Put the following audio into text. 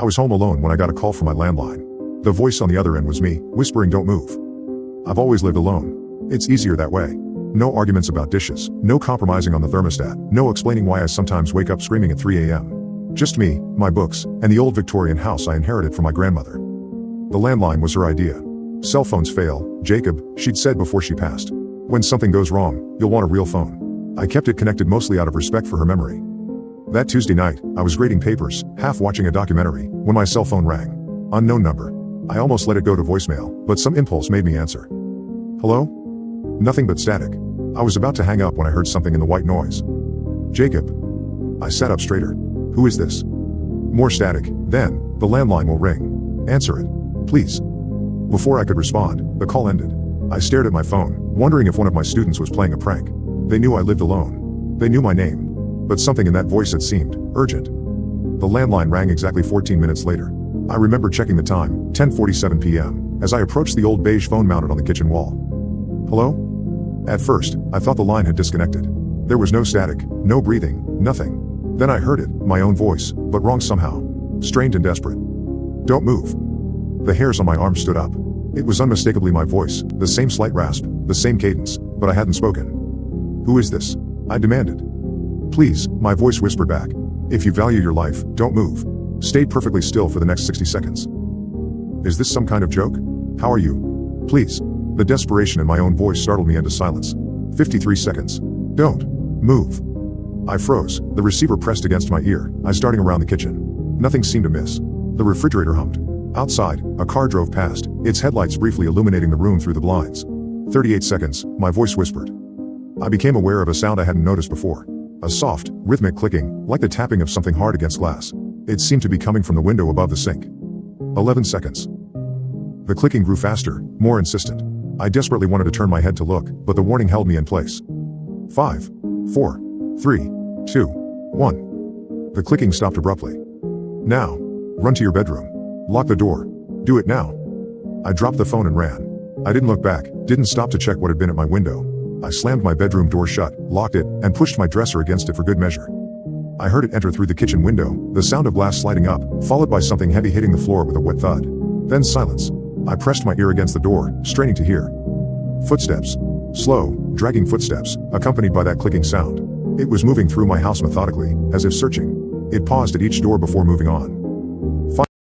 I was home alone when I got a call from my landline. The voice on the other end was me, whispering, "Don't move." I've always lived alone. It's easier that way. No arguments about dishes, no compromising on the thermostat, no explaining why I sometimes wake up screaming at 3 a.m. Just me, my books, and the old Victorian house I inherited from my grandmother. The landline was her idea. Cell phones fail, Jacob, she'd said before she passed. When something goes wrong, you'll want a real phone. I kept it connected mostly out of respect for her memory. That Tuesday night, I was grading papers, half watching a documentary, when my cell phone rang. Unknown number. I almost let it go to voicemail, but some impulse made me answer. Hello? Nothing but static. I was about to hang up when I heard something in the white noise. Jacob. I sat up straighter. Who is this? More static. Then, the landline will ring. Answer it. Please. Before I could respond, the call ended. I stared at my phone, wondering if one of my students was playing a prank. They knew I lived alone. They knew my name. But something in that voice had seemed urgent. The landline rang exactly 14 minutes later. I remember checking the time, 10:47 p.m., as I approached the old beige phone mounted on the kitchen wall. Hello? At first, I thought the line had disconnected. There was no static, no breathing, nothing. Then I heard it, my own voice, but wrong somehow. Strained and desperate. Don't move. The hairs on my arm stood up. It was unmistakably my voice, the same slight rasp, the same cadence, but I hadn't spoken. Who is this? I demanded. Please, my voice whispered back. If you value your life, don't move. Stayed perfectly still for the next 60 seconds. Is this some kind of joke? How are you? Please. The desperation in my own voice startled me into silence. 53 seconds. Don't move. I froze, the receiver pressed against my ear, eyes darting around the kitchen. Nothing seemed amiss. The refrigerator hummed. Outside, a car drove past, its headlights briefly illuminating the room through the blinds. 38 seconds, my voice whispered. I became aware of a sound I hadn't noticed before. A soft, rhythmic clicking, like the tapping of something hard against glass. It seemed to be coming from the window above the sink. 11 seconds. The clicking grew faster, more insistent. I desperately wanted to turn my head to look, but the warning held me in place. 5, 4, 3, 2, 1. The clicking stopped abruptly. Now. Run to your bedroom. Lock the door. Do it now. I dropped the phone and ran. I didn't look back, didn't stop to check what had been at my window. I slammed my bedroom door shut, locked it, and pushed my dresser against it for good measure. I heard it enter through the kitchen window, the sound of glass sliding up, followed by something heavy hitting the floor with a wet thud. Then silence. I pressed my ear against the door, straining to hear. Footsteps. Slow, dragging footsteps, accompanied by that clicking sound. It was moving through my house methodically, as if searching. It paused at each door before moving on.